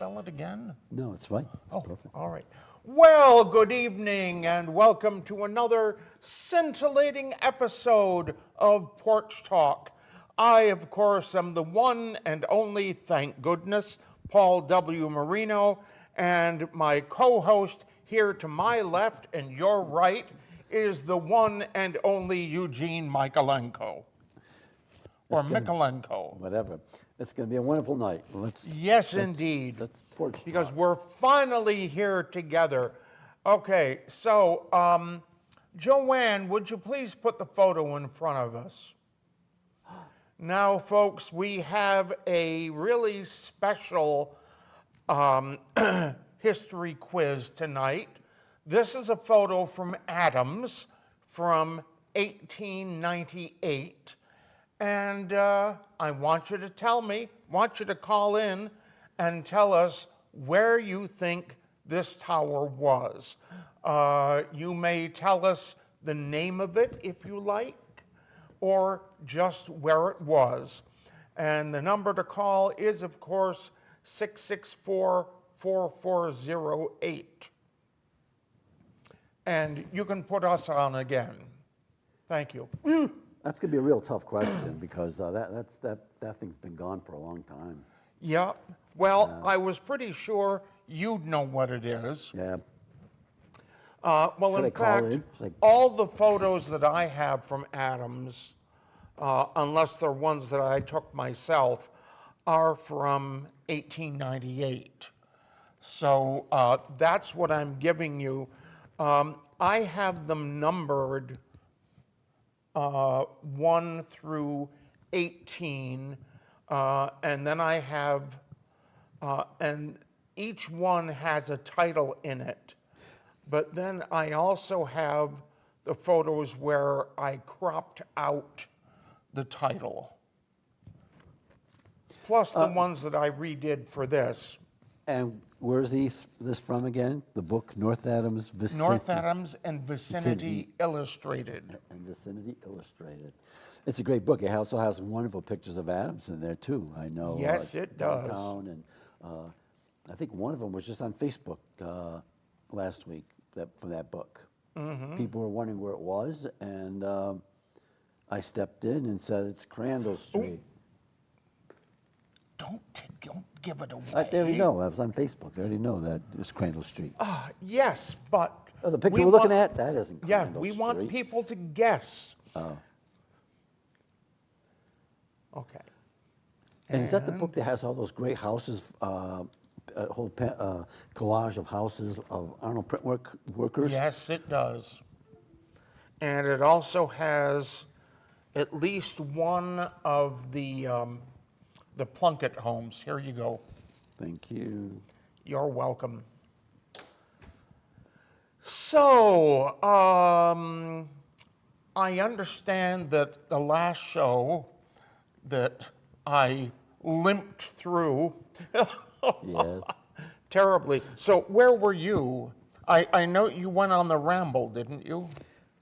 spell it again? No, it's fine. It's Oh, perfect. all right. Well, good evening and welcome to another scintillating episode of Porch Talk. I, of course, am the one and only, thank goodness, Paul W. Marino, and my co-host here to my left and your right is the one and only Eugene Michaelenko. Or Mikolenko. Whatever. It's going to be a wonderful night. Yes, indeed. Let's Porch Talk. Because we're finally here together. Okay, so Joanne, would you please put the photo in front of us? Now, folks, we have a really special history quiz tonight. This is a photo from Adams from 1898. And I want you to call in and tell us where you think this tower was. You may tell us the name of it if you like, or just where it was. And the number to call is, of course, 664-4408. And you can put us on again. Thank you. That's going to be a real tough question because that thing's been gone for a long time. Yeah. Well, I was pretty sure you'd know what it is. Yeah. Well, Should I in call fact, in? all the photos that I have from Adams, unless they're ones that I took myself, are from 1898. So that's what I'm giving you. I have them numbered 1 through 18, and then I have, and each one has a title in it. But then I also have the photos where I cropped out the title, plus the ones that I redid for this. And where's this from again? The book North Adams Vicinity. North Adams and Vicinity Illustrated. And Vicinity Illustrated. It's a great book. It also has wonderful pictures of Adams in there too. I know. Yes, it does. Downtown, and I think one of them was just on Facebook last week from that book. Mm-hmm. People were wondering where it was, and I stepped in and said it's Crandall Street. Ooh. Don't give it away. They already know. I was on Facebook. They already know that it's Crandall Street. Yes, but Oh, the picture we're looking at? That isn't yeah, Crandall we Street. want people to guess. Oh. Okay. And is that the book that has all those great houses, a whole collage of houses of Arnold printwork workers? Yes, it does. And it also has at least one of the Plunkett homes. Here you go. Thank you. You're welcome. So, I understand that the last show that I limped through Yes. terribly. So where were you? I know you went on the ramble, didn't you?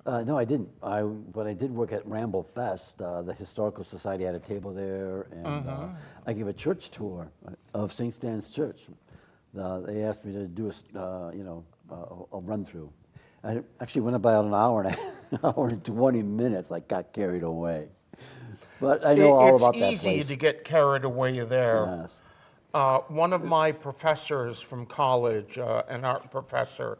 No, I didn't. But I did work at Ramble Fest. The Historical Society had a table there, and I gave a church tour of St. Stan's Church. They asked me to do a run through. I actually went about an hour and 20 minutes. I got carried away. But I know all about that place. It's easy to get carried away there. Yes. One of my professors from college, an art professor,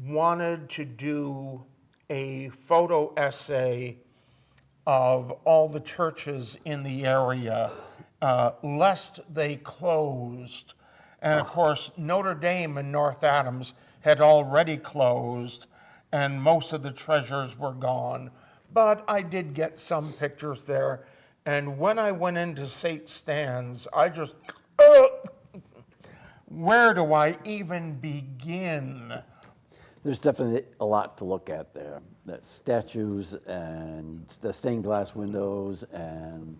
wanted to do a photo essay of all the churches in the area, lest they closed. And of course, Notre Dame and North Adams had already closed, and most of the treasures were gone. But I did get some pictures there. And when I went into St. Stan's, I just, where do I even begin? There's definitely a lot to look at there. The statues and the stained glass windows, and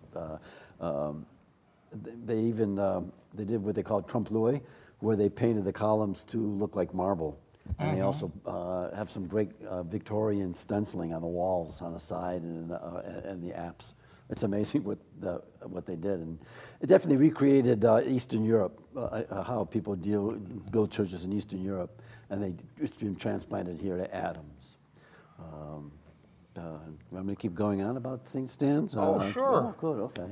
they even they did what they call trompe-l'oeil, where they painted the columns to look like marble. And they also have some great Victorian stenciling on the walls on the side and the apse. It's amazing what they did, and it definitely recreated Eastern Europe, how people build churches in Eastern Europe, and it's been transplanted here to Adams. Want me to keep going on about St. Stan's? Oh, sure. Oh, good, okay.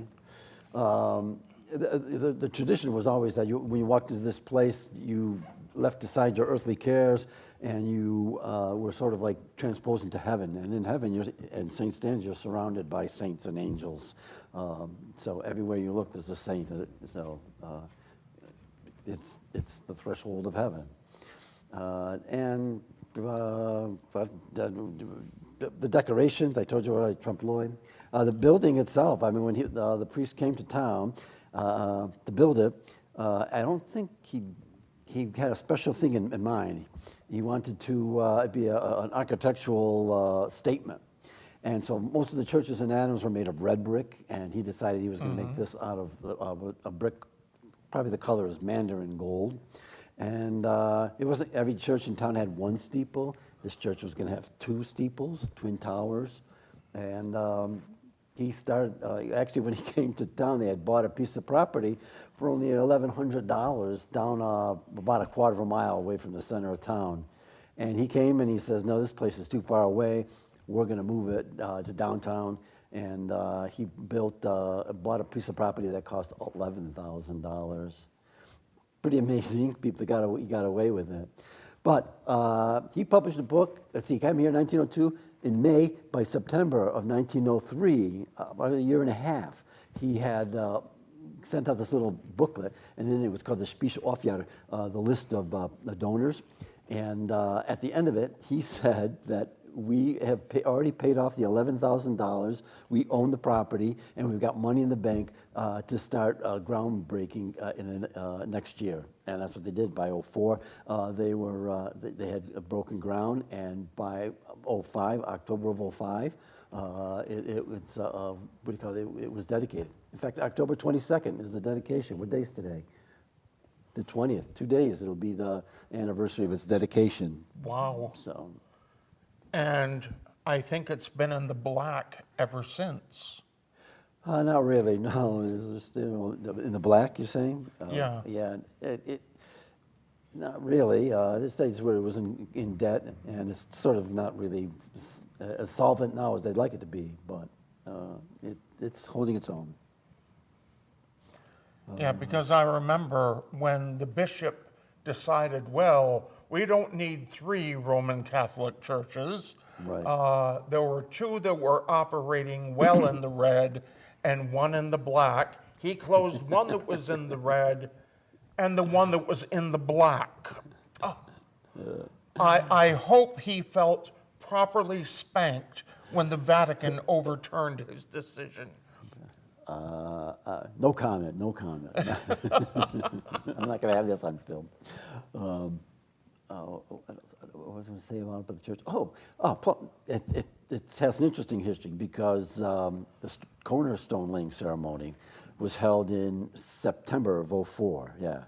The tradition was always that when you walked into this place, you left aside your earthly cares, and you were sort of like transposed into heaven. And in heaven, in St. Stan's, you're surrounded by saints and angels. So everywhere you look, there's a saint. So it's the threshold of heaven. The decorations, I told you already, Trump Lloyd. The building itself, I mean, when the priest came to town to build it, I don't think he had a special thing in mind. He wanted to be an architectural statement. And so most of the churches in Adams were made of red brick, and he decided he was going to make this out of a brick, probably the color is mandarin gold. And it wasn't every church in town had one steeple. This church was going to have two steeples, twin towers. And he started, actually when he came to town, they had bought a piece of property for only $1,100 down about a quarter of a mile away from the center of town. And he came and he says, no, this place is too far away. We're going to move it to downtown. And he bought a piece of property that cost $11,000. Pretty amazing. He got away with it. But he published a book. Let's see, he came here in 1902. In May, by September of 1903, about a year and a half, he had sent out this little booklet, and then it was called the Spiesche Aufjahre, the list of the donors. And at the end of it, he said that we have already paid off the $11,000. We own the property, and we've got money in the bank to start groundbreaking in next year. And that's what they did. By '04, they had broken ground, and by October of '05, it was dedicated. In fact, October 22nd is the dedication. What day is today? The 20th. 2 days. It'll be the anniversary of its dedication. Wow. So. And I think it's been in the black ever since. Not really, no. It's still in the black, you're saying? Yeah. Yeah, not really. This stage where it was in debt, and it's sort of not really as solvent now as they'd like it to be, but it's holding its own. Yeah, because I remember when the bishop decided, well, we don't need 3 Roman Catholic churches. Right. There were 2 that were operating well in the red and 1 in the black. He closed one that was in the red and the one that was in the black. I hope he felt properly spanked when the Vatican overturned his decision. No comment, no comment. I'm not going to have this on film. What was I going to say about the church? It has an interesting history because the cornerstone laying ceremony was held in September of '04. Yeah,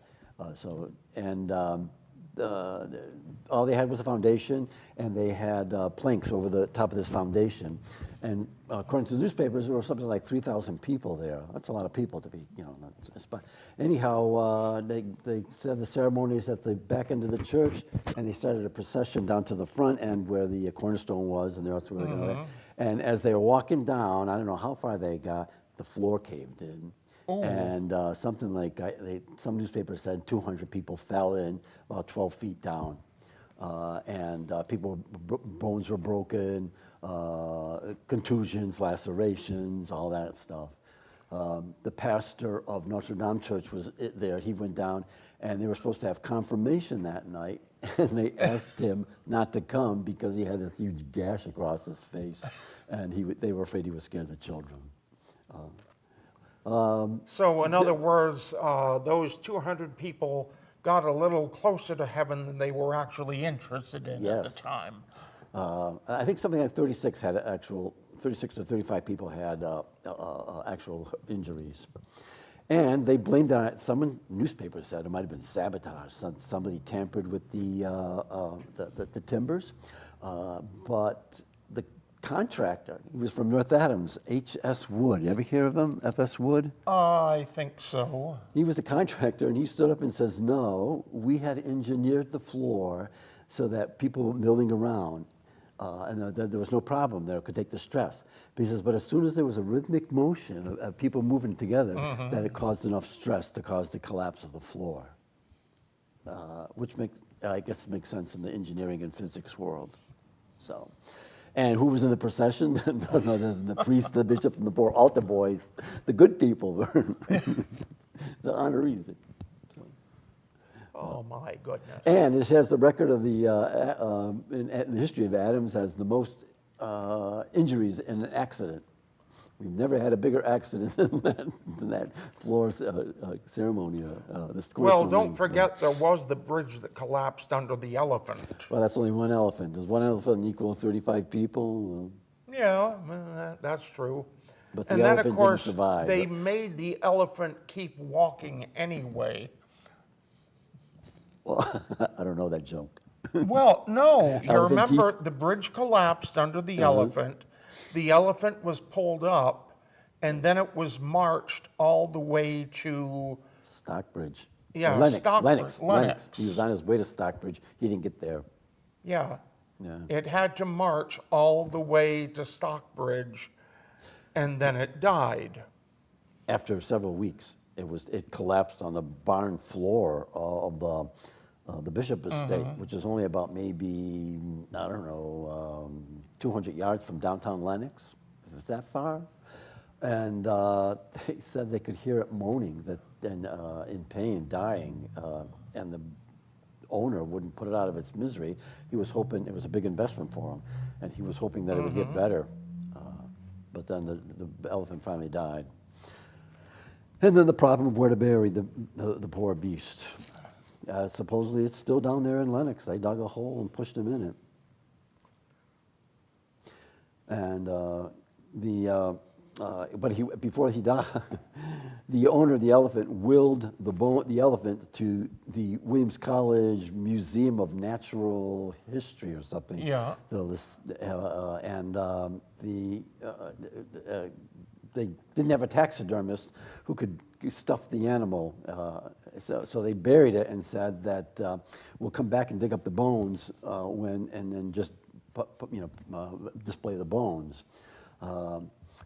all they had was a foundation, and they had planks over the top of this foundation. And according to the newspapers, there were something like 3,000 people there. That's a lot of people to be, Anyhow, they said the ceremonies at the back end of the church, and they started a procession down to the front end where the cornerstone was, and that's where they're going. And as they were walking down, I don't know how far they got, the floor caved in. Ooh. And something like, some newspapers said 200 people fell in about 12 feet down. Bones were broken, contusions, lacerations, all that stuff. The pastor of Notre Dame Church was there. He went down, and they were supposed to have confirmation that night, and they asked him not to come because he had this huge gash across his face, and they were afraid he would scare the children. So in other words, those 200 people got a little closer to heaven than they were actually interested in at the time. I think something like 36 or 35 people had actual injuries. And they blamed it on, some newspapers said it might have been sabotage. Somebody tampered with the timbers. But the contractor. He was from North Adams, H.S. Wood. You ever hear of him, F.S. Wood? I think so. He was a contractor, and he stood up and says, no, we had engineered the floor so that people milling around, and there was no problem there, could take the stress. But he says, but as soon as there was a rhythmic motion of people moving together, that it caused enough stress to cause the collapse of the floor, which I guess makes sense in the engineering and physics world. So, and who was in the procession? None other than the priest, the bishop, and the poor altar boys. The good people were the honorees. So. Oh my goodness. And it has the record of the, in the history of Adams, has the most injuries in an accident. We've never had a bigger accident than that floor ceremony. Well, don't forget there was the bridge that collapsed under the elephant. Well, that's only one elephant. Does one elephant equal 35 people? Yeah, that's true. But the And then, elephant of didn't course, survive. they made the elephant keep walking anyway. Well, I don't know that joke. Well, no, you Elephant remember teeth? the bridge collapsed under the elephant. The elephant was pulled up, and then it was marched all the way to, Stockbridge. Yeah, Lennox, Stockbridge, Lennox. He was on his way to Stockbridge. He didn't get there. yeah. Yeah. It had to march all the way to Stockbridge, and then it died. After several weeks, it collapsed on the barn floor of the Bishop Estate, which is only about maybe, I don't know, 200 yards from downtown Lennox. Is it that far? And they said they could hear it moaning, in pain, dying, and the owner wouldn't put it out of its misery. He was hoping, it was a big investment for him, and he was hoping that it would get better. But then the elephant finally died. And then the problem of where to bury the poor beast. Supposedly it's still down there in Lennox. They dug a hole and pushed him in it. And before he died, the owner of the elephant willed the elephant to the Williams College Museum of Natural History or something. Yeah. They didn't have a taxidermist who could stuff the animal, so they buried it and said that we'll come back and dig up the bones and then just display the bones.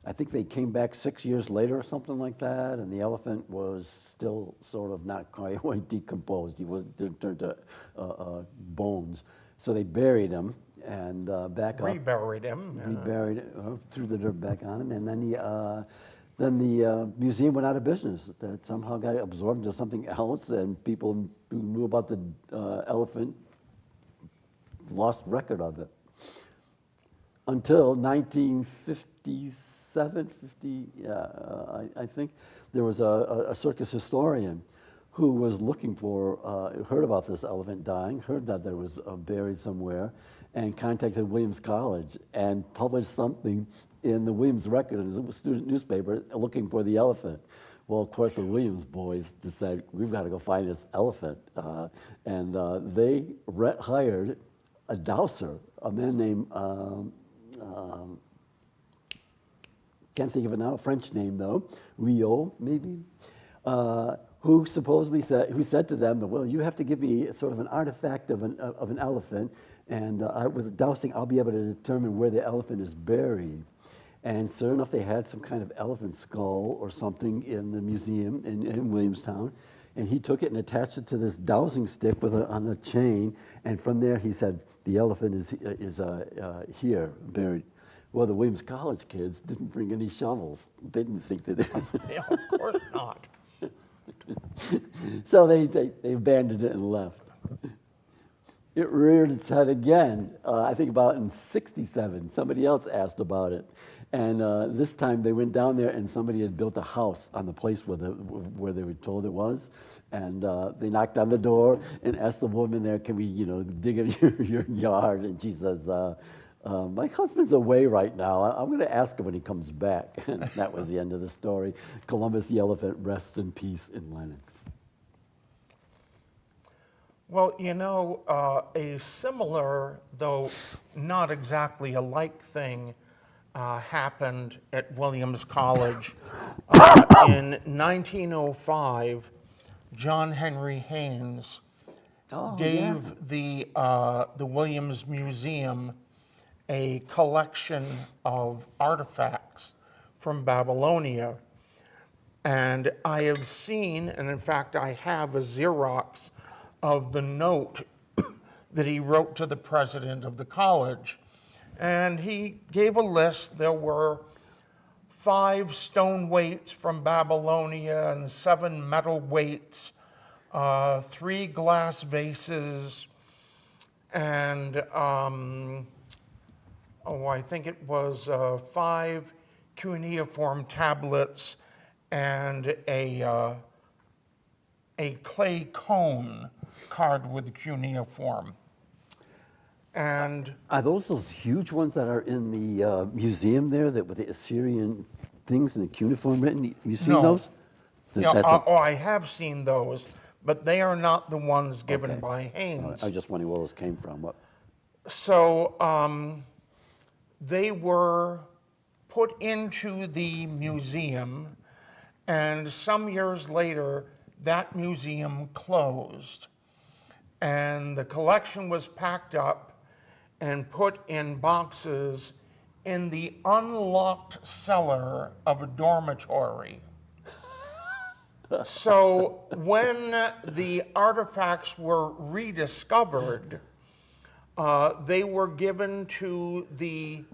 I think they came back 6 years later or something like that, and the elephant was still sort of not quite decomposed. He was turned to bones. So they buried him and back up. Reburied him. Reburied, threw the dirt back on him, and then the museum went out of business. That somehow got absorbed into something else, and people who knew about the elephant lost record of it. Until 1957, I think, there was a circus historian who was looking for, heard about this elephant dying, heard that there was buried somewhere, and contacted Williams College and published something in the Williams Record, in a student newspaper, looking for the elephant. Well, of course, the Williams boys decided, we've got to go find this elephant. And they hired a douser, a man named, can't think of it now, a French name though, Rio, maybe, who supposedly said to them, well, you have to give me sort of an artifact of an elephant, and with dowsing, I'll be able to determine where the elephant is buried. And sure enough, they had some kind of elephant skull or something in the museum in Williamstown, and he took it and attached it to this dowsing stick on a chain, and from there he said, the elephant is here, buried. Well, the Williams College kids didn't bring any shovels. They didn't think that Yeah, of course not. So they abandoned it and left. It reared its head again, I think about in '67. Somebody else asked about it. And this time they went down there and somebody had built a house on the place where they were told it was. And they knocked on the door and asked the woman there, can we dig in your yard? And she says, my husband's away right now. I'm going to ask him when he comes back. And that was the end of the story. Columbus the elephant rests in peace in Lennox. Well, a similar, though not exactly alike thing happened at Williams College. In 1905, John Henry Haynes Oh, yeah. gave the Williams Museum a collection of artifacts from Babylonia. And I have seen, and in fact I have a Xerox of the note that he wrote to the president of the college. And he gave a list. There were 5 stone weights from Babylonia and 7 metal weights, 3 glass vases, and I think it was 5 cuneiform tablets and a clay cone carved with cuneiform. And Are those huge ones that are in the museum there, that with the Assyrian things and the cuneiform written? You seen No. those? yeah, That's a- I have seen those, but they are not the ones given Okay. by I Haynes. was just wondering where those came from. What? So they were put into the museum, and some years later, that museum closed. And the collection was packed up and put in boxes in the unlocked cellar of a dormitory. So when the artifacts were rediscovered, they were given to the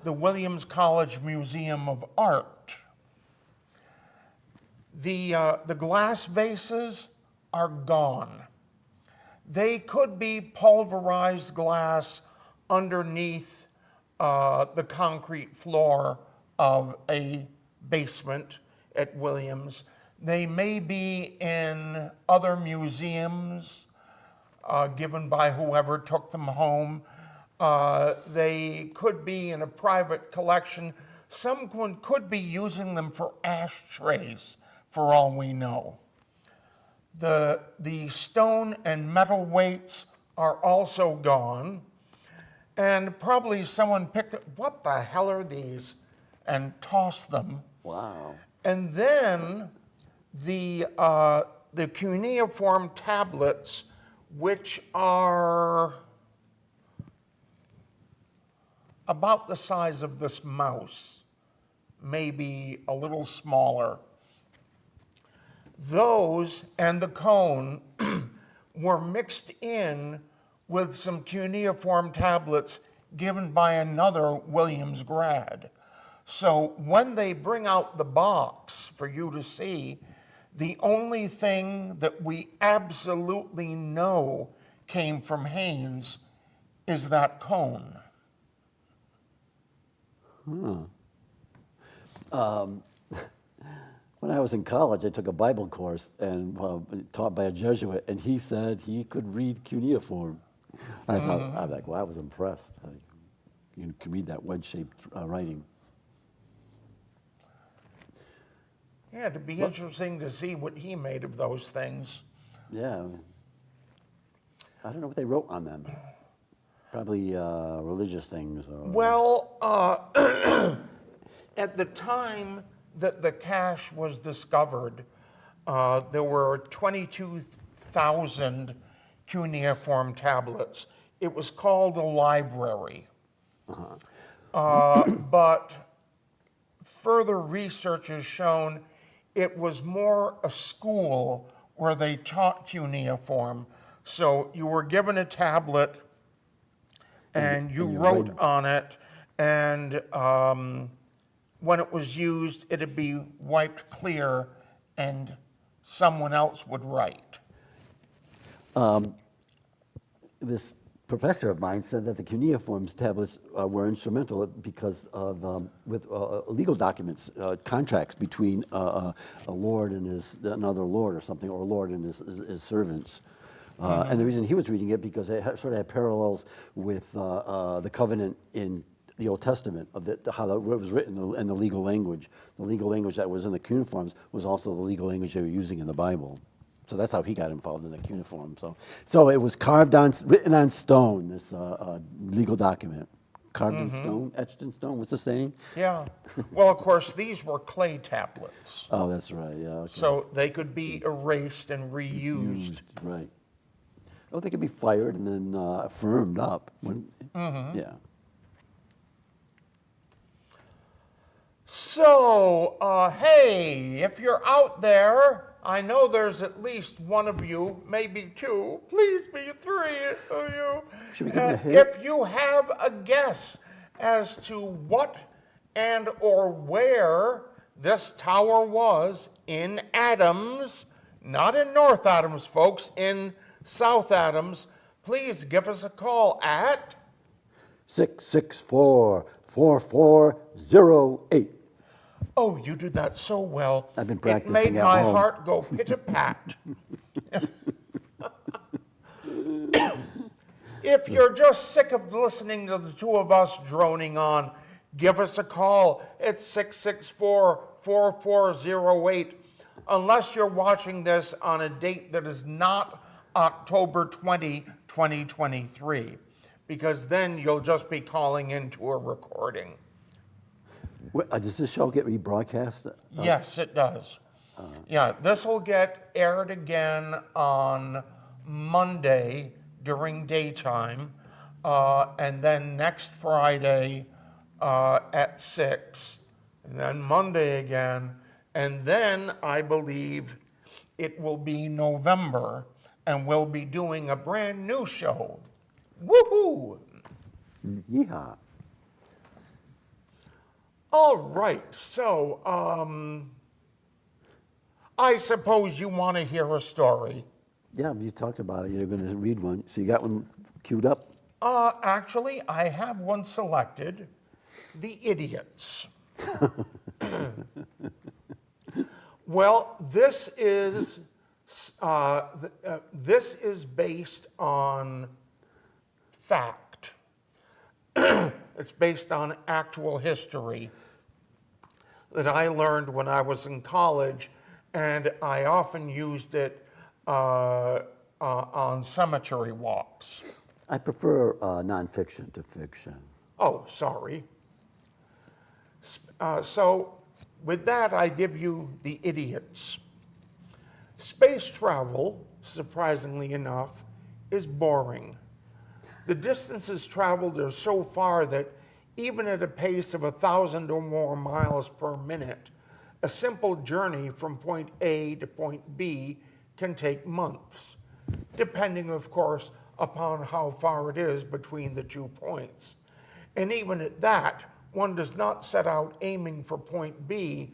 Williams College Museum of Art. The glass vases are gone. They could be pulverized glass underneath the concrete floor of a basement at Williams. They may be in other museums given by whoever took them home. They could be in a private collection. Someone could be using them for ashtrays, for all we know. The stone and metal weights are also gone. And probably someone picked up, what the hell are these? And tossed them. Wow. And then the cuneiform tablets, which are about the size of this mouse, maybe a little smaller. Those and the cone were mixed in with some cuneiform tablets given by another Williams grad. So when they bring out the box for you to see, the only thing that we absolutely know came from Haynes is that cone. When I was in college, I took a Bible course and taught by a Jesuit, and he said he could read cuneiform. I thought, I was like, well, I was impressed. You can read that wedge-shaped writing. Yeah, it'd be interesting to see what he made of those things. Yeah. I don't know what they wrote on them. Probably religious things. Or, Well, at the time that the cache was discovered, there were 22,000 cuneiform tablets. It was called a library. But further research has shown it was more a school where they taught cuneiform. So you were given a tablet and you wrote on it, and when it was used, it'd be wiped clear and someone else would write. This professor of mine said that the cuneiform tablets were instrumental because of with legal documents, contracts between a lord and another lord or something, or a lord and his servants. And the reason he was reading it because it sort of had parallels with the covenant in the Old Testament, of how it was written in the legal language. The legal language that was in the cuneiforms was also the legal language they were using in the Bible. So that's how he got involved in the cuneiform. So it was written on stone, this legal document, carved in stone, etched in stone. What's the saying? Yeah. Well, of course, these were clay tablets, Oh, that's right. Yeah. Okay. so they could be erased and reused. Right. Oh, they could be fired and then firmed up. Yeah. So, hey, if you're out there, I know there's at least one of you, maybe two, please be three of you. Should we give it a hit? If you have a guess as to what and or where this tower was in Adams, not in North Adams, folks, in South Adams, please give us a call at 664-4408. Oh, you did that so well. I've been It practicing made at my home. heart go pit-a-pat. If you're just sick of listening to the two of us droning on, give us a call at 664-4408. Unless you're watching this on a date that is not October 20, 2023, because then you'll just be calling into a recording. Does this show get rebroadcast? Yes, it does. Yeah, this will get aired again on Monday during daytime, and then next Friday at 6, and then Monday again, and then I believe it will be November, and we'll be doing a brand new show. Woohoo! Yeehaw. All right, so I suppose you want to hear a story. Yeah, you talked about it. You're going to read one. So you got one queued up? Actually, I have one selected, The Idiots. Well, this is based on fact. It's based on actual history that I learned when I was in college, and I often used it on cemetery walks. I prefer nonfiction to fiction. Oh, sorry. So with that, I give you The Idiots. Space travel, surprisingly enough, is boring. The distances traveled are so far that even at a pace of 1,000 or more miles per minute, a simple journey from point A to point B can take months, depending, of course, upon how far it is between the 2 points. And even at that, one does not set out aiming for point B,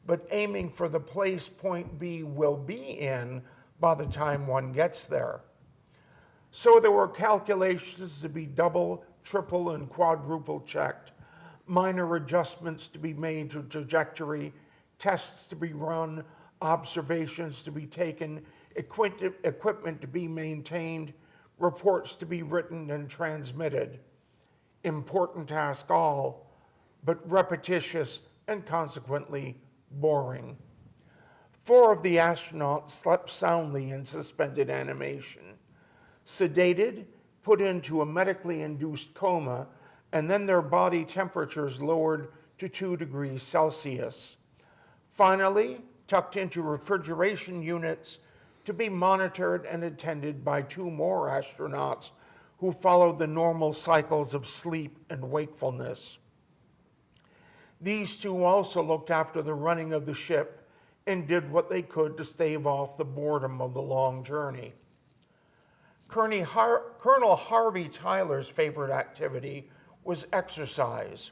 but aiming for the place point B will be in by the time one gets there. So there were calculations to be double, triple, and quadruple checked, minor adjustments to be made to trajectory, tests to be run, observations to be taken, equipment to be maintained, reports to be written and transmitted. Important task all, but repetitious and consequently boring. 4 of the astronauts slept soundly in suspended animation. Sedated, put into a medically induced coma, and then their body temperatures lowered to 2 degrees Celsius. Finally, tucked into refrigeration units to be monitored and attended by 2 more astronauts who followed the normal cycles of sleep and wakefulness. These 2 also looked after the running of the ship and did what they could to stave off the boredom of the long journey. Colonel Harvey Tyler's favorite activity was exercise.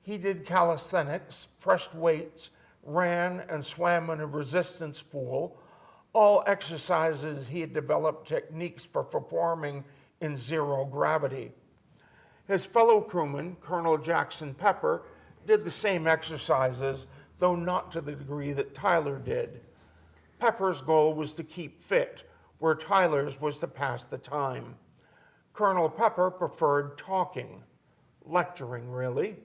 He did calisthenics, pressed weights, ran and swam in a resistance pool, all exercises he had developed techniques for performing in zero gravity. His fellow crewman, Colonel Jackson Pepper, did the same exercises, though not to the degree that Tyler did. Pepper's goal was to keep fit, where Tyler's was to pass the time. Colonel Pepper preferred talking, lecturing really.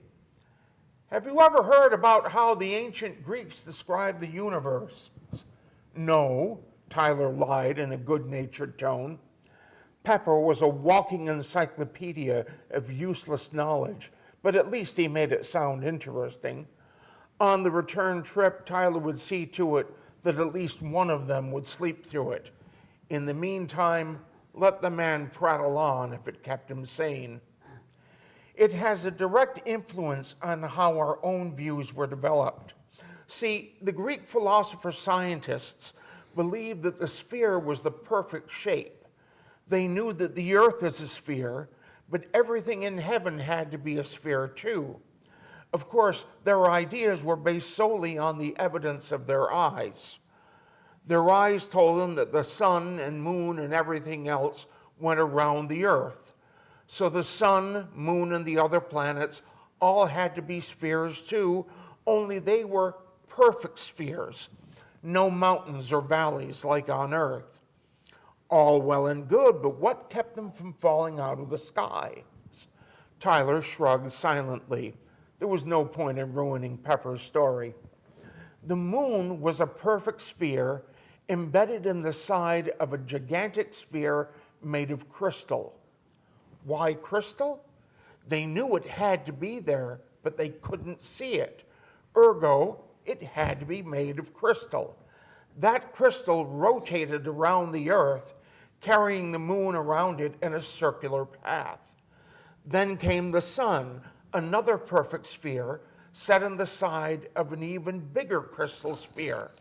Have you ever heard about how the ancient Greeks described the universe? No, Tyler lied in a good-natured tone. Pepper was a walking encyclopedia of useless knowledge, but at least he made it sound interesting. On the return trip, Tyler would see to it that at least one of them would sleep through it. In the meantime, let the man prattle on if it kept him sane. It has a direct influence on how our own views were developed. See, the Greek philosopher-scientists believed that the sphere was the perfect shape. They knew that the earth is a sphere, but everything in heaven had to be a sphere too. Of course, their ideas were based solely on the evidence of their eyes. Their eyes told them that the sun and moon and everything else went around the earth. So the sun, moon, and the other planets all had to be spheres too, only they were perfect spheres. No mountains or valleys like on earth. All well and good, but what kept them from falling out of the sky? Tyler shrugged silently. There was no point in ruining Pepper's story. The moon was a perfect sphere embedded in the side of a gigantic sphere made of crystal. Why crystal? They knew it had to be there, but they couldn't see it. Ergo, it had to be made of crystal. That crystal rotated around the earth, carrying the moon around it in a circular path. Then came the sun, another perfect sphere set in the side of an even bigger crystal sphere.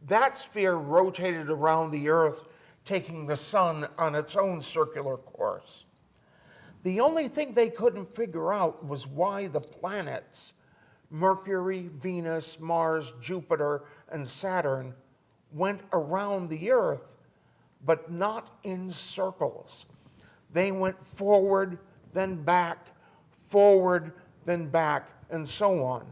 That sphere rotated around the earth, taking the sun on its own circular course. The only thing they couldn't figure out was why the planets, Mercury, Venus, Mars, Jupiter, and Saturn, went around the earth, but not in circles. They went forward, then back, forward, then back, and so on.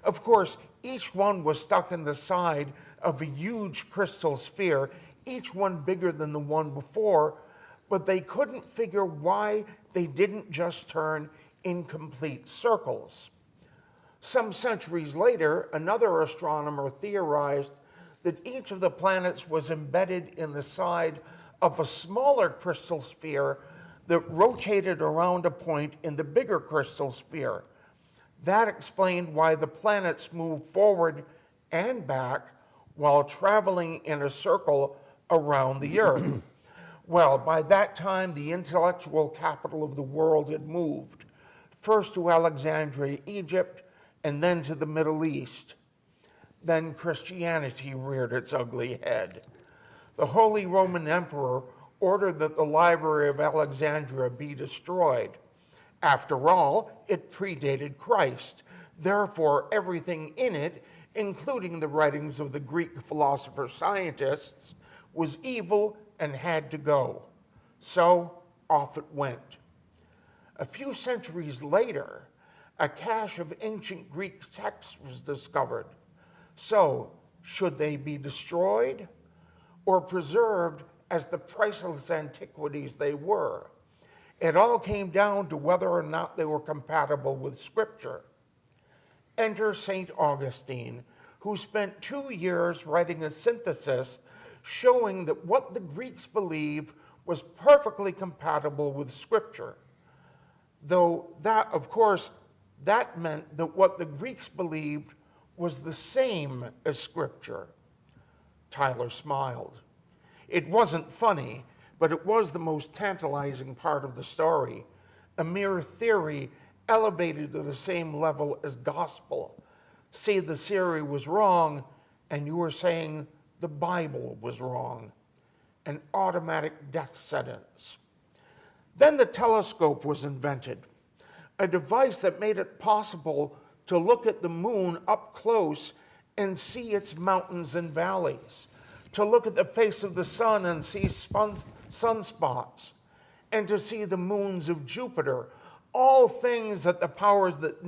Of course, each one was stuck in the side of a huge crystal sphere, each one bigger than the one before, but they couldn't figure why they didn't just turn in complete circles. Some centuries later, another astronomer theorized that each of the planets was embedded in the side of a smaller crystal sphere that rotated around a point in the bigger crystal sphere. That explained why the planets moved forward and back while traveling in a circle around the Earth. Well, by that time, the intellectual capital of the world had moved, first to Alexandria, Egypt, and then to the Middle East. Then Christianity reared its ugly head. The Holy Roman Emperor ordered that the Library of Alexandria be destroyed. After all, it predated Christ. Therefore, everything in it, including the writings of the Greek philosopher-scientists, was evil and had to go. So off it went. A few centuries later, a cache of ancient Greek texts was discovered. So, should they be destroyed or preserved as the priceless antiquities they were? It all came down to whether or not they were compatible with Scripture. Enter St. Augustine, who spent 2 years writing a synthesis showing that what the Greeks believed was perfectly compatible with Scripture. Though that, of course, that meant that what the Greeks believed was the same as Scripture. Tyler smiled. It wasn't funny, but it was the most tantalizing part of the story. A mere theory elevated to the same level as gospel. See, the theory was wrong, and you were saying the Bible was wrong. An automatic death sentence. Then the telescope was invented, a device that made it possible to look at the moon up close and see its mountains and valleys, to look at the face of the sun and see sunspots, and to see the moons of Jupiter, all things that the powers that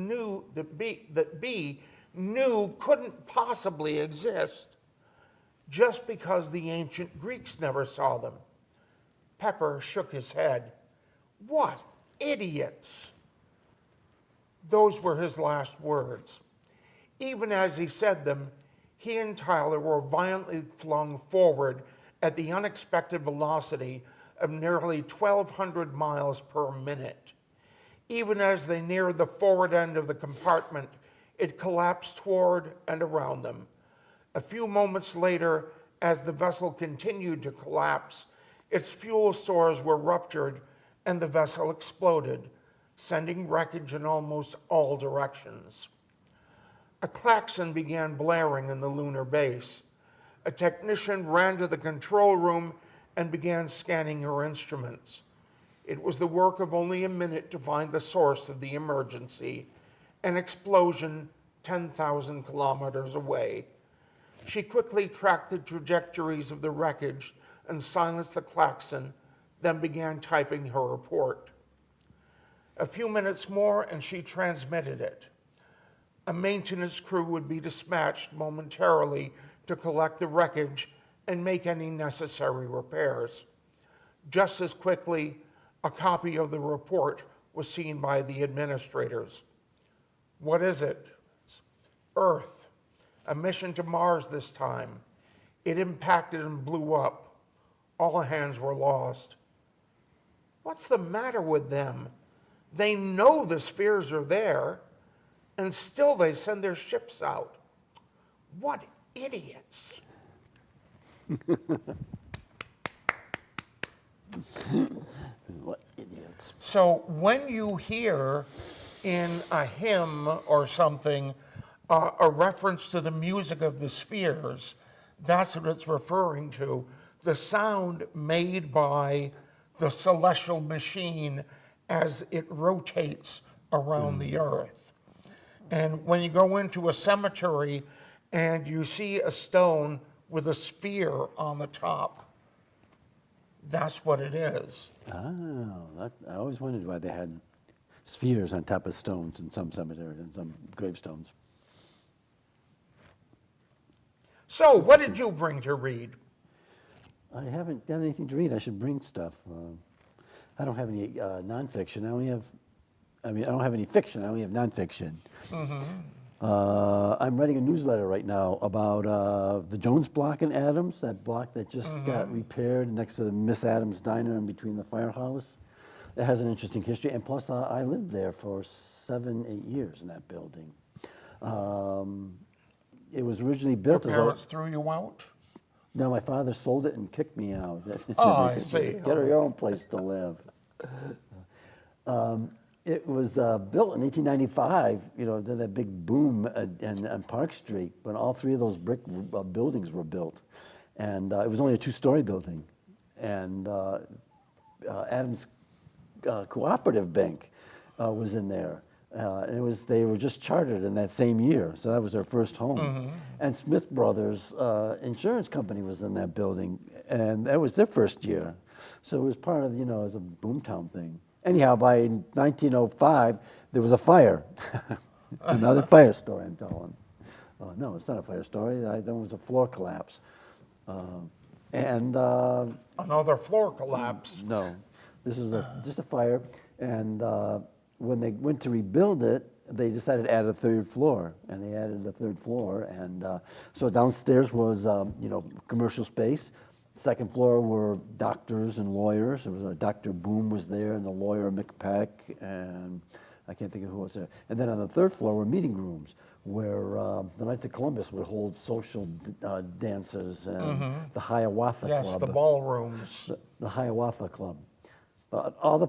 be knew couldn't possibly exist, just because the ancient Greeks never saw them. Pepper shook his head. What idiots! Those were his last words. Even as he said them, he and Tyler were violently flung forward at the unexpected velocity of nearly 1,200 miles per minute. Even as they neared the forward end of the compartment, it collapsed toward and around them. A few moments later, as the vessel continued to collapse, its fuel stores were ruptured and the vessel exploded, sending wreckage in almost all directions. A klaxon began blaring in the lunar base. A technician ran to the control room and began scanning her instruments. It was the work of only a minute to find the source of the emergency, an explosion 10,000 kilometers away. She quickly tracked the trajectories of the wreckage and silenced the klaxon, then began typing her report. A few minutes more and she transmitted it. A maintenance crew would be dispatched momentarily to collect the wreckage and make any necessary repairs. Just as quickly, a copy of the report was seen by the administrators. What is it? Earth. A mission to Mars this time. It impacted and blew up. All hands were lost. What's the matter with them? They know the spheres are there, and still they send their ships out. What idiots. What idiots. So when you hear in a hymn or something a reference to the music of the spheres, that's what it's referring to, the sound made by the celestial machine as it rotates around the earth. And when you go into a cemetery and you see a stone with a sphere on the top, that's what it is. Oh, I always wondered why they had spheres on top of stones in some cemeteries and some gravestones. So, what did you bring to read? I haven't got anything to read. I should bring stuff. I don't have any nonfiction. I don't have any fiction. I only have nonfiction. I'm writing a newsletter right now about the Jones block in Adams, that block that just got repaired next to the Miss Adams Diner in between the firehouse. It has an interesting history, and plus I lived there for 7-8 years in that building. It was originally built Your as parents threw you out? No, my father sold it and kicked me out. He said, Oh, I see. Get her your own place to live. It was built in 1895, then that big boom on Park Street when all three of those brick buildings were built. And it was only a 2-story building. And Adams Cooperative Bank was in there. And they were just chartered in that same year, so that was their first home. And Smith Brothers Insurance Company was in that building, and that was their first year. So it was part of, it was a boomtown thing. Anyhow, by 1905, there was a fire. Another fire story I'm telling. No, it's not a fire story. There was a floor collapse. Another floor collapse. No, this is just a fire. And when they went to rebuild it, they decided to add a 3rd floor, and they added the 3rd floor. And so downstairs was, commercial space. 2nd floor were doctors and lawyers. There was a Dr. Boom was there, and the lawyer McPeck, and I can't think of who was there. And then on the 3rd floor were meeting rooms where the Knights of Columbus would hold social dances and the Hiawatha Club. Yes, the ballrooms. The Hiawatha Club. All the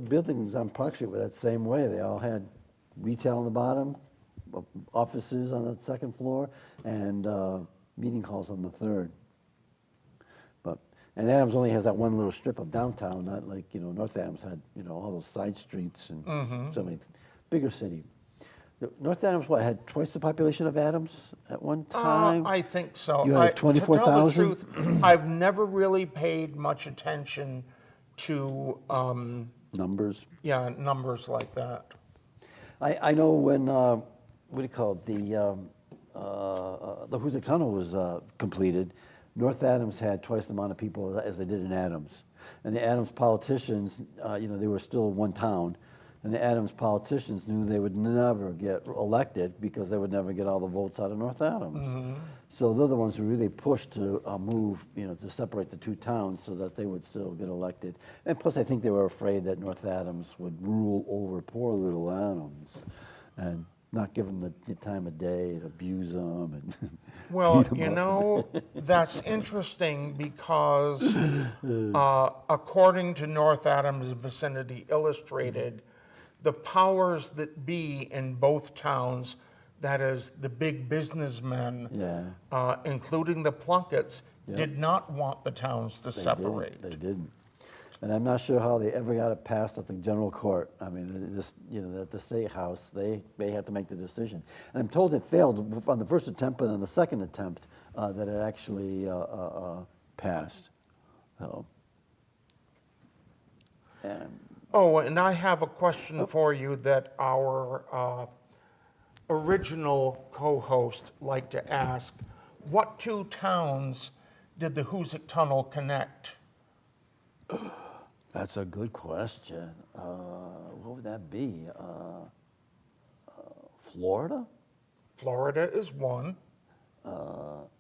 buildings on Park Street were that same way. They all had retail on the bottom, offices on the 2nd floor, and meeting halls on the 3rd. And Adams only has that one little strip of downtown, not like North Adams had all those side streets and so many. Bigger city. North Adams had twice the population of Adams at one time. I think so. You had 24,000. To tell the truth, I've never really paid much attention to Numbers. Yeah, numbers like that. I know when what do you call it, the Hoosick Tunnel was completed. North Adams had twice the amount of people as they did in Adams, and the Adams politicians, they were still one town, And the Adams politicians knew they would never get elected because they would never get all the votes out of North Adams. So they're the ones who really pushed to move, to separate the two towns so that they would still get elected. And plus, I think they were afraid that North Adams would rule over poor little Adams and not give them the time of day and abuse them and Well, beat 'em up. that's interesting because according to North Adams Vicinity Illustrated, the powers that be in both towns, that is, the big businessmen, including the Plunketts, did not want the towns to separate. They didn't. And I'm not sure how they ever got it passed at the general court. I mean, at the state house, they had to make the decision. And I'm told it failed on the first attempt, but on the second attempt, that it actually passed. So, Oh, and I have a question for you that our original co-host liked to ask. What two towns did the Hoosick Tunnel connect? that's a good question. What would that be? Florida? Florida is one. Oh,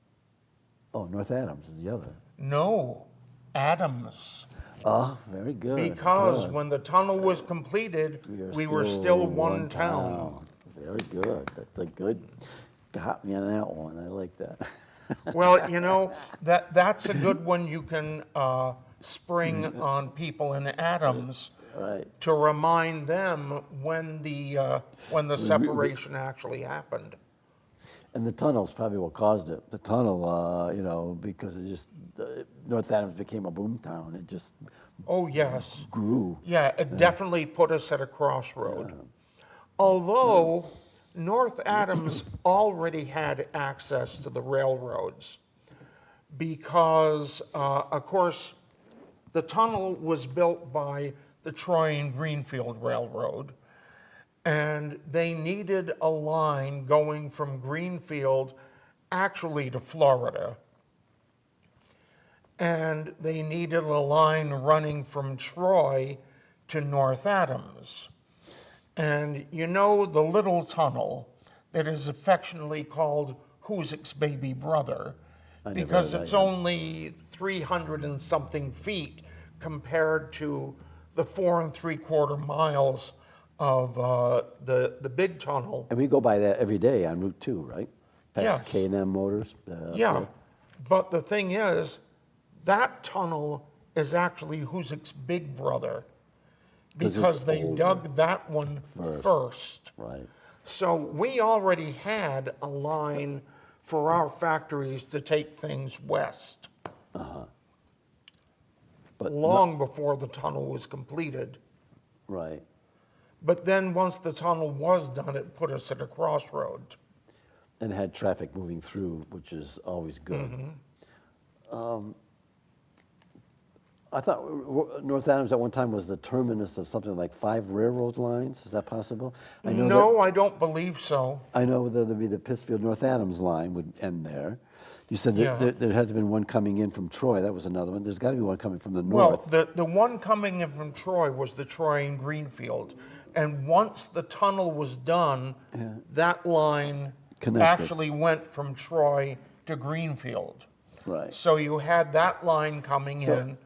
North Adams is the other. No, Adams. Oh, very good. Because Good. when the tunnel was completed, we were still one town. Very good. That's a good. Got me on that one. I like that. Well, that's a good one you can spring on people in Adams Right. to remind them when the separation actually happened. And the tunnel's probably what caused it. The tunnel, because it just North Adams became a boom town. It just Oh, yes. grew. Yeah, it definitely put us at a crossroad. Although North Adams already had access to the railroads because, of course, the tunnel was built by the Troy and Greenfield Railroad, and they needed a line going from Greenfield actually to Florida. And they needed a line running from Troy to North Adams. And the little tunnel that is affectionately called Hoosick's baby brother, because it's only 300 and something feet compared to the 4 3/4 miles of the big tunnel. And we go by that every day on Route 2, right? Past Yes. K&M Motors. Yeah, but the thing is, that tunnel is actually Hoosick's big brother 'Cause because it's they older. dug that one first. Right. So we already had a line for our factories to take things west But long before the tunnel was completed. Right. But then once the tunnel was done, it put us at a crossroad. And had traffic moving through, which is always good. I thought North Adams at one time was the terminus of something like 5 railroad lines. Is that possible? I know No, I don't believe so. I know that there'd be the Pittsfield North Adams line would end there. You said Yeah. there had to been one coming in from Troy. That was another one. There's got to be one coming from the Well, north. the one coming in from Troy was the Troy and Greenfield. And once the tunnel was done, that line Connected. actually went from Troy to Greenfield. Right. So you had that line coming in,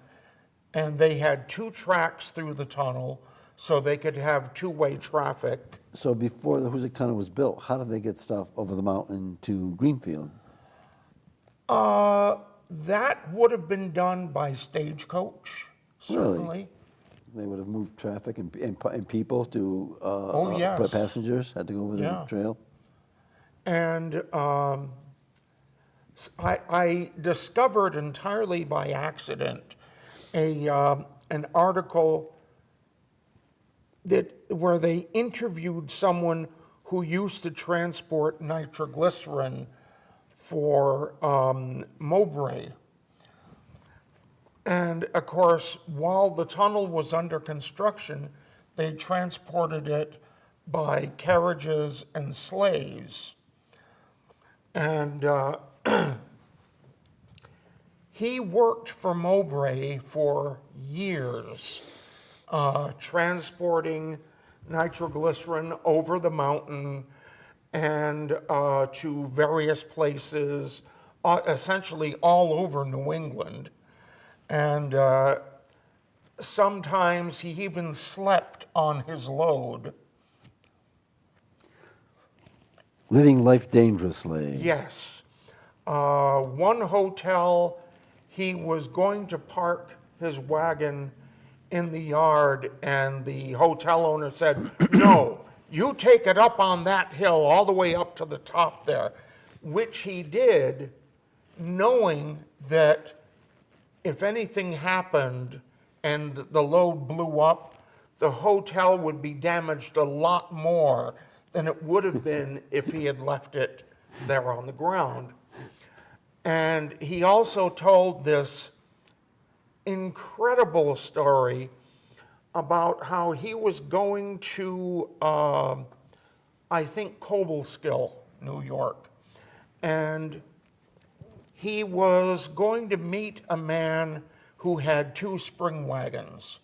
and they had 2 tracks through the tunnel so they could have two-way traffic. So before the Hoosick Tunnel was built, how did they get stuff over the mountain to Greenfield? That would have been done by stagecoach, certainly. They would have moved traffic and people to yes. passengers had to go over the Yeah. trail. And I discovered entirely by accident an article where they interviewed someone who used to transport nitroglycerin for Mowbray. And of course, while the tunnel was under construction, they transported it by carriages and sleighs. And he worked for Mowbray for years, transporting nitroglycerin over the mountain and to various places, essentially all over New England. And sometimes he even slept on his load. Living life dangerously. Yes. One hotel, he was going to park his wagon in the yard, and the hotel owner said, no, you take it up on that hill all the way up to the top there, which he did, knowing that if anything happened and the load blew up, the hotel would be damaged a lot more than it would have been if he had left it there on the ground. And he also told this incredible story about how he was going to, I think, Cobleskill, New York. And he was going to meet a man who had 2 spring wagons.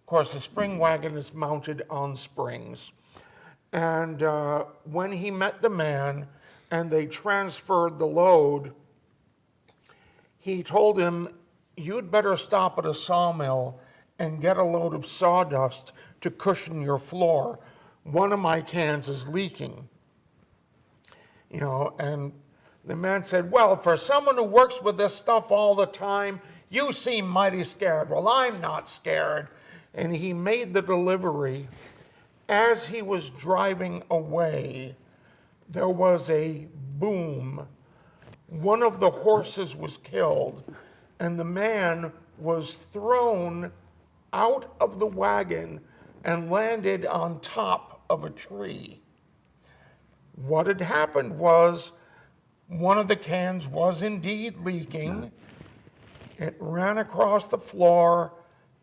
Of course, the spring wagon is mounted on springs. And when he met the man and they transferred the load, he told him, you'd better stop at a sawmill and get a load of sawdust to cushion your floor. One of my cans is leaking. You know, and the man said, well, for someone who works with this stuff all the time, you seem mighty scared. Well, I'm not scared. And he made the delivery. As he was driving away, there was a boom. One of the horses was killed, and the man was thrown out of the wagon and landed on top of a tree. What had happened was one of the cans was indeed leaking. It ran across the floor,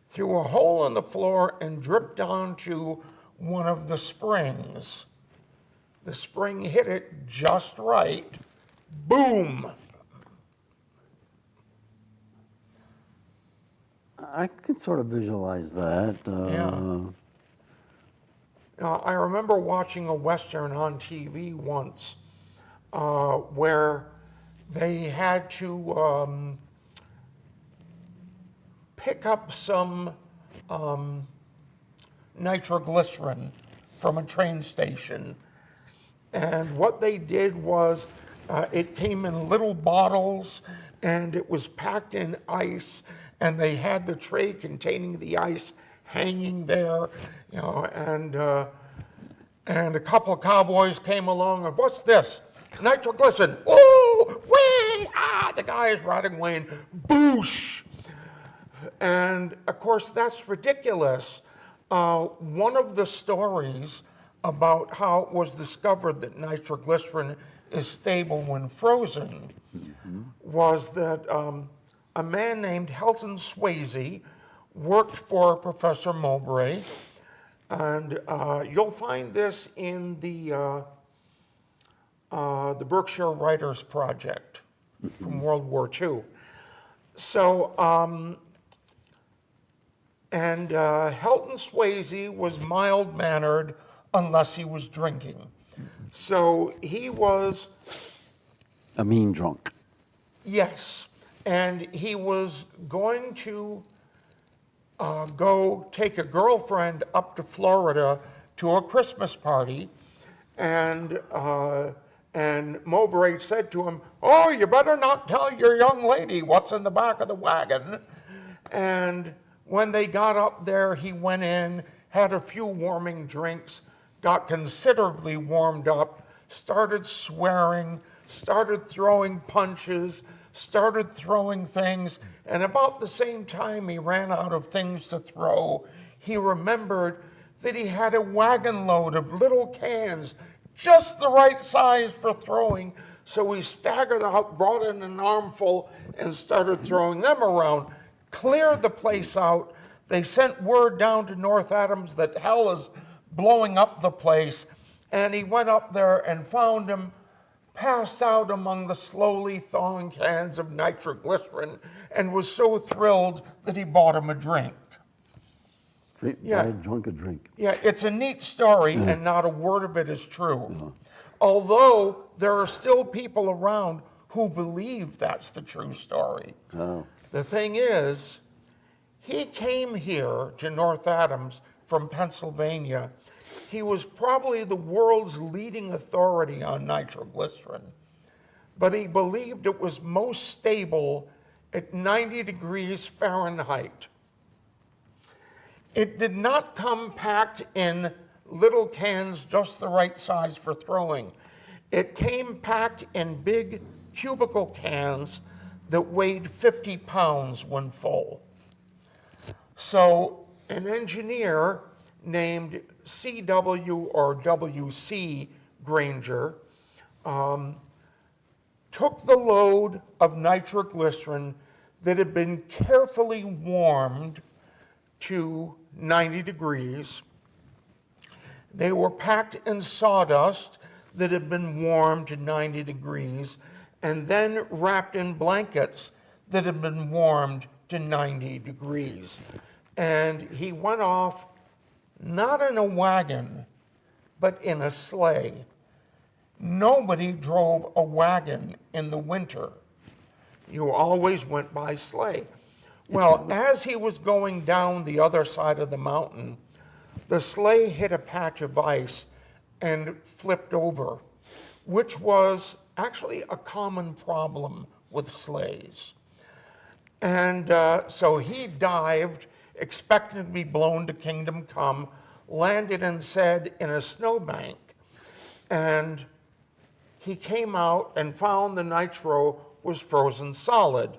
through a hole in the floor, and dripped onto one of the springs. The spring hit it just right. Boom! I can sort of visualize that. I remember watching a Western on TV once where they had to pick up some nitroglycerin from a train station. And what they did was it came in little bottles and it was packed in ice, and they had the tray containing the ice hanging there, you know, and a couple of cowboys came along and, what's this? Nitroglycerin. Ooh, wee, the guy is riding away and boosh. And of course, that's ridiculous. One of the stories about how it was discovered that nitroglycerin is stable when frozen was that a man named Helton Swayze worked for Professor Mowbray, and you'll find this in the Berkshire Writers Project from World War II. So, Helton Swayze was mild-mannered unless he was drinking. So he was... A mean drunk. Yes, and he was going to go take a girlfriend up to Florida to a Christmas party, and Mowbray said to him, oh, you better not tell your young lady what's in the back of the wagon. And when they got up there, he went in, had a few warming drinks, got considerably warmed up, started swearing, started throwing punches, started throwing things, and about the same time he ran out of things to throw, he remembered that he had a wagon load of little cans, just the right size for throwing, so he staggered out, brought in an armful, and started throwing them around, cleared the place out. They sent word down to North Adams that hell is blowing up the place, and he went up there and found him passed out among the slowly thawing cans of nitroglycerin, and was so thrilled that he bought him a drink. Yeah. I drunk a drink. Yeah, it's a neat story, and not a word of it is true. Although there are still people around who believe that's the true story. Oh. The thing is, he came here to North Adams from Pennsylvania. He was probably the world's leading authority on nitroglycerin, but he believed it was most stable at 90 degrees Fahrenheit. It did not come packed in little cans just the right size for throwing. It came packed in big cubicle cans that weighed 50 pounds when full. So an engineer named C.W. or W.C. Granger took the load of nitroglycerin that had been carefully warmed to 90 degrees. They were packed in sawdust that had been warmed to 90 degrees and then wrapped in blankets that had been warmed to 90 degrees. And he went off not in a wagon, but in a sleigh. Nobody drove a wagon in the winter. You always went by sleigh. Well, as he was going down the other side of the mountain, the sleigh hit a patch of ice and flipped over, which was actually a common problem with sleighs. And so he dived, expecting to be blown to kingdom come, landed and said in a snowbank, and he came out and found the nitro was frozen solid.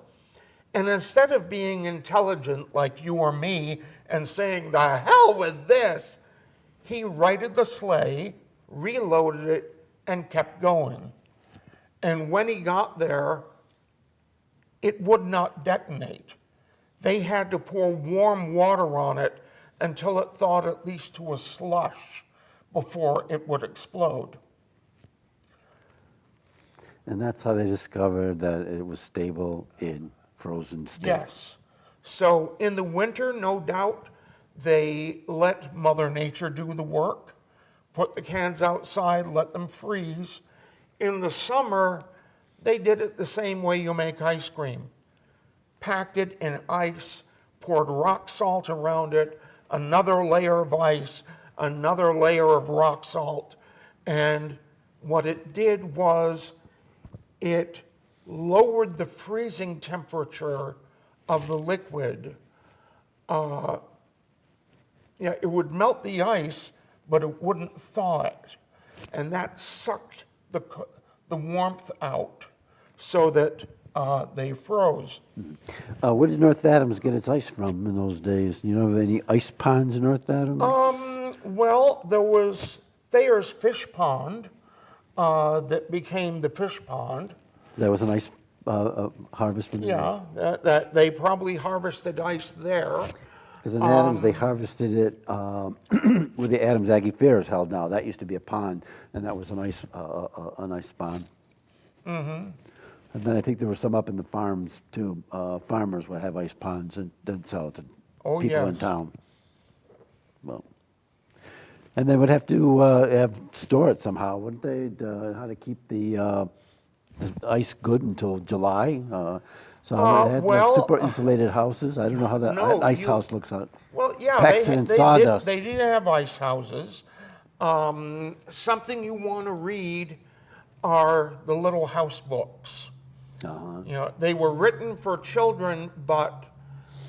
And instead of being intelligent like you or me and saying, the hell with this, he righted the sleigh, reloaded it, and kept going. And when he got there, it would not detonate. They had to pour warm water on it until it thawed at least to a slush before it would explode. And that's how they discovered that it was stable in frozen state. Yes. So in the winter, no doubt, they let Mother Nature do the work, put the cans outside, let them freeze. In the summer, they did it the same way you make ice cream. Packed it in ice, poured rock salt around it, another layer of ice, another layer of rock salt. And what it did was it lowered the freezing temperature of the liquid. It would melt the ice, but it wouldn't thaw it. And that sucked the warmth out so that they froze. Where did North Adams get its ice from in those days? You know of any ice ponds in North Adams? Well, there was Thayer's Fish Pond that became the fish pond. That was an ice harvest from there? Yeah, that they probably harvested ice there. Because in Adams, they harvested it where the Adams Aggie Fair is held now. That used to be a pond, and that was an ice pond. Mm-hmm. And then I think there were some up in the farms, too. Farmers would have ice ponds and then sell it to people in town. Well, and they would have to store it somehow, wouldn't they? How to keep the ice good until July. So they had like super insulated houses. I don't know how that ice house looks like. Well, yeah, Packs it in sawdust. They did have ice houses. Something you want to read are the little house books. Uh-huh. You know, they were written for children, but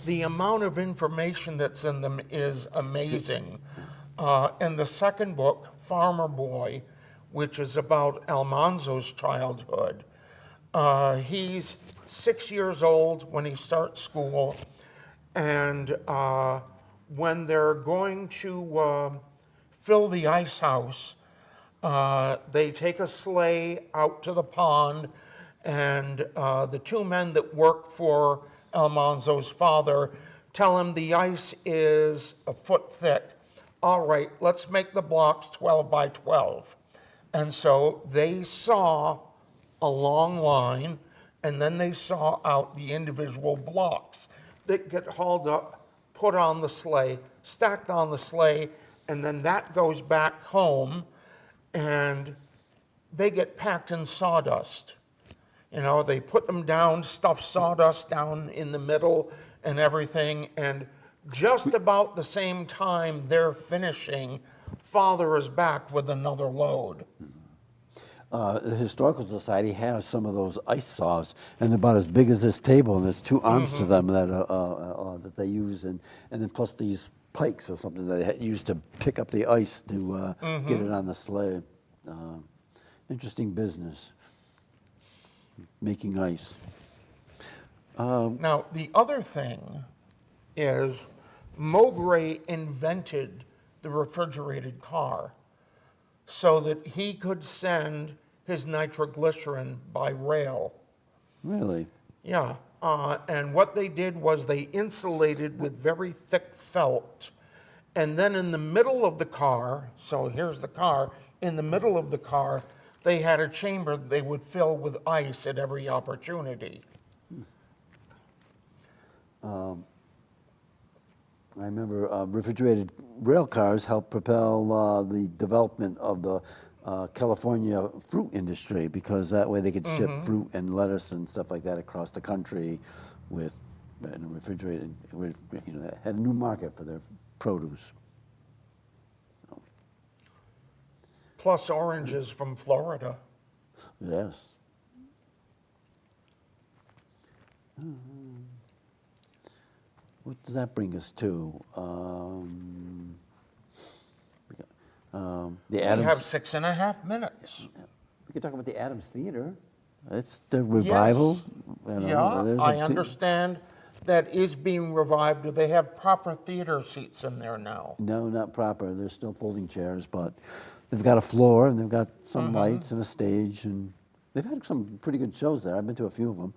the amount of information that's in them is amazing. And the second book, Farmer Boy, which is about Almanzo's childhood. He's 6 years old when he starts school, and when they're going to fill the ice house, they take a sleigh out to the pond, and the two men that work for Almanzo's father tell him the ice is a foot thick. All right, let's make the blocks 12 by 12. And so they saw a long line, and then they saw out the individual blocks that get hauled up put on the sleigh, stacked on the sleigh, and then that goes back home, and they get packed in sawdust. You know, they put them down, stuff sawdust down in the middle and everything, and just about the same time they're finishing, Father is back with another load. The Historical Society has some of those ice saws, and they're about as big as this table, and there's two arms to them that they use, and then plus these pikes or something that they use to pick up the ice to get it on the sleigh. Interesting business, making ice. Now, the other thing is Mowbray invented the refrigerated car so that he could send his nitroglycerin by rail. Really? Yeah, and what they did was they insulated with very thick felt, and then in the middle of the car, so here's the car, in the middle of the car, they had a chamber they would fill with ice at every opportunity. I remember refrigerated rail cars helped propel the development of the California fruit industry, because that way they could ship fruit and lettuce and stuff like that across the country with refrigerated, had a new market for their produce. Plus oranges from Florida. Yes. What does that bring us to? The We Adams. have 6.5 minutes. We could talk about the Adams Theater. It's the revival. Yes. Yeah, I understand that is being revived. Do they have proper theater seats in there now? No, not proper. There's still folding chairs, but they've got a floor and they've got some lights and a stage, and they've had some pretty good shows there. I've been to a few of them.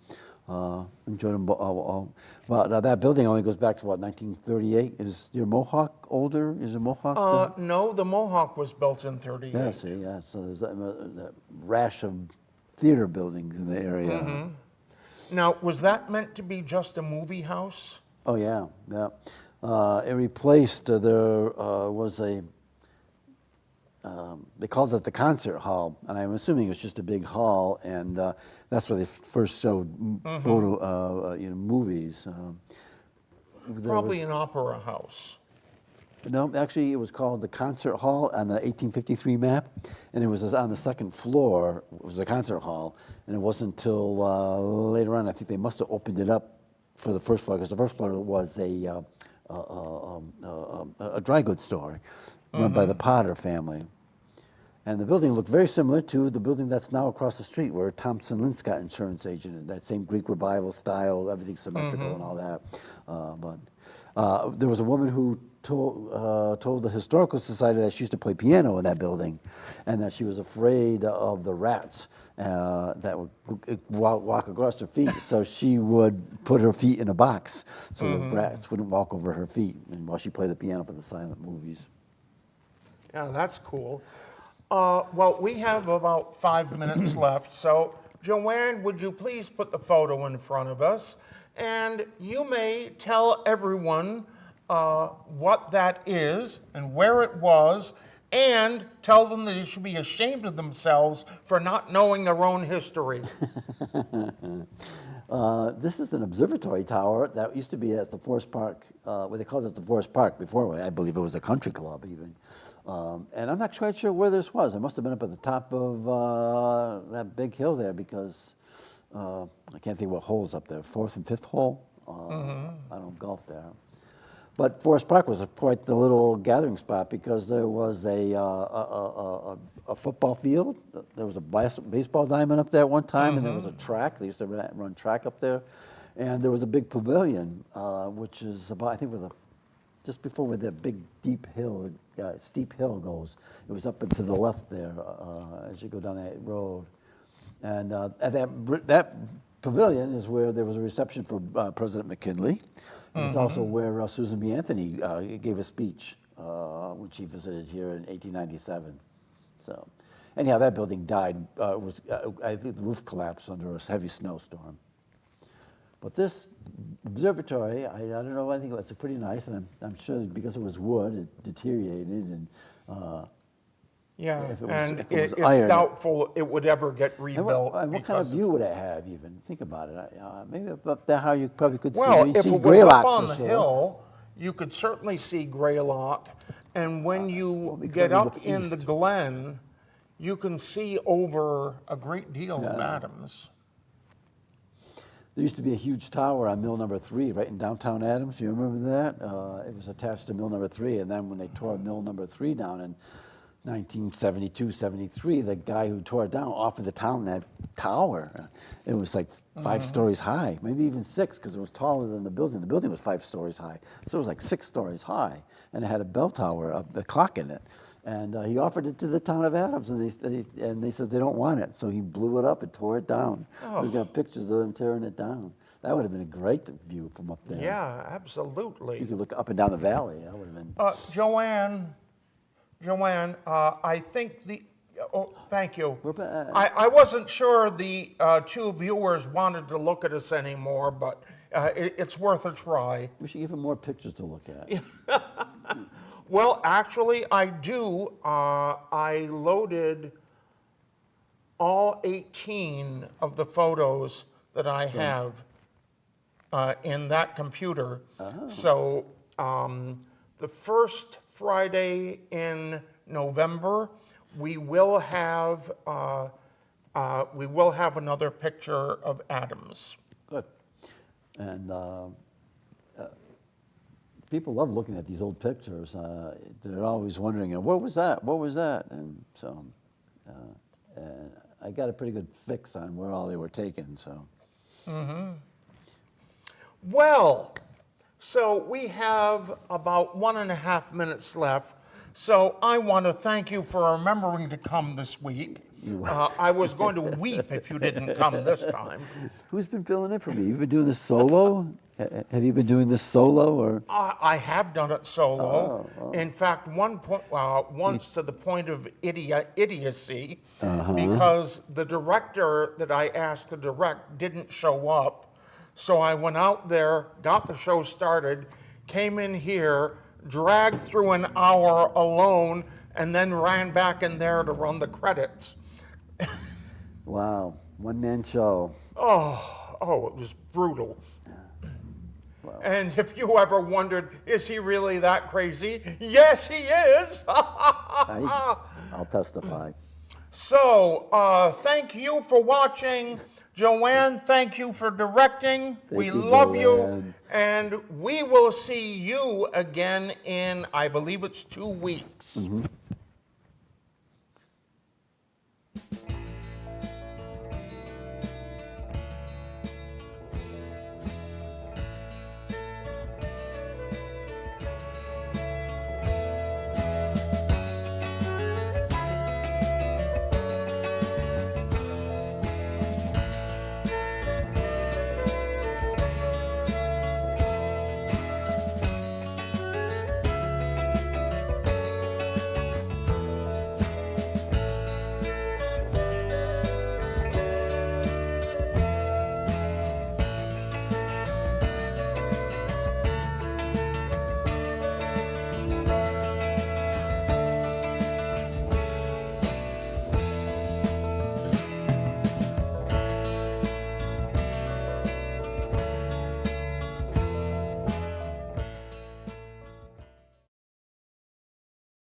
Enjoyed them all. Well, that building only goes back to what, 1938? Is your Mohawk older? Is it Mohawk? No, the Mohawk was built in 38. Yeah, see, yeah. So there's that rash of theater buildings in the area. Now, was that meant to be just a movie house? Oh yeah, yeah. It replaced. There was a. They called it the concert hall, and I'm assuming it was just a big hall, and that's where they first showed movies. Probably an opera house. No, actually, it was called the concert hall on the 1853 map, and it was on the second floor. It was the concert hall, and it wasn't until later on. I think they must have opened it up for the first floor, because the first floor was a dry goods store run by the Potter family. And the building looked very similar to the building that's now across the street, where Thompson Linscott Insurance Agent is. That same Greek Revival style, everything symmetrical and all that. But there was a woman who told the Historical Society that she used to play piano in that building, and that she was afraid of the rats that would walk across her feet. So she would put her feet in a box so the rats wouldn't walk over her feet, and while she played the piano for the silent movies. Yeah, that's cool. Well, we have about 5 minutes left, so Joanne, would you please put the photo in front of us? And you may tell everyone what that is and where it was, and tell them that they should be ashamed of themselves for not knowing their own history. This is an observatory tower that used to be at the Forest Park, what they called it the Forest Park before. I believe it was a country club even. And I'm not quite sure where this was. It must have been up at the top of that big hill there, because I can't think what hole's up there, 4th and 5th hole? I don't golf there. But Forest Park was quite the little gathering spot, because there was a football field, there was a baseball diamond up there at one time, and there was a track. They used to run track up there. And there was a big pavilion, which is about, I think, just before where that big steep hill goes. It was up and to the left there as you go down that road. And at that pavilion is where there was a reception for President McKinley. It's also where Susan B. Anthony gave a speech when she visited here in 1897. So, anyhow, that building died. I think the roof collapsed under a heavy snowstorm. But this observatory, I don't know, I think it's pretty nice, and I'm sure because it was wood, it deteriorated, and Yeah, if it was- and if it was it's iron- doubtful it would ever get and rebuilt. what kind of because view would it have even? Think about it. Maybe up there how you probably could Well, see, you'd if see it was up Greylock on for the sure. hill, you could certainly see Greylock. And when you we could get only up look in the east. glen, you can see over a great deal of Adams. There used to be a huge tower on Mill Number 3 right in downtown Adams. You remember that? It was attached to Mill Number 3, and then when they tore Mill Number 3 down in 1972, 73, the guy who tore it down offered the town that tower. It was like 5 stories high, maybe even 6, because it was taller than the building. The building was 5 stories high, so it was like 6 stories high, and it had a bell tower, a clock in it. And he offered it to the town of Adams, and they said they don't want it, so he blew it up and tore it down. We've got pictures of them tearing it down. That would have been a great view from up there. Yeah, You absolutely. could look up and down the valley. That would have been. Joanne, I think oh, thank you. We're back. I wasn't sure the 2 viewers wanted to look at us anymore, but it's worth a try. We should give him more pictures to look at. Well, actually, I do. I loaded all 18 of the photos that I have in that computer. So the first Friday in November, we will have another picture of Adams. Good. And people love looking at these old pictures. They're always wondering, what was that? What was that? And so and I got a pretty good fix on where all they were taken. So. Well, so we have about 1.5 minutes left. So I want to thank you for remembering to come this week. I was going to weep if you didn't come this time. Who's been filling in for me? You've been doing this solo? Have you been doing this solo or? I have done it solo. In fact, once to the point of idiocy, because the director that I asked to direct didn't show up. So I went out there, got the show started, came in here, dragged through an hour alone, and then ran back in there to run the credits. Wow, one-man show. Oh, it was brutal. And if you ever wondered, is he really that crazy? Yes, he is. I'll testify. So, thank you for watching. Joanne, thank you for directing. We you, love you. Joanne. And we will see you again in, I believe it's 2 weeks.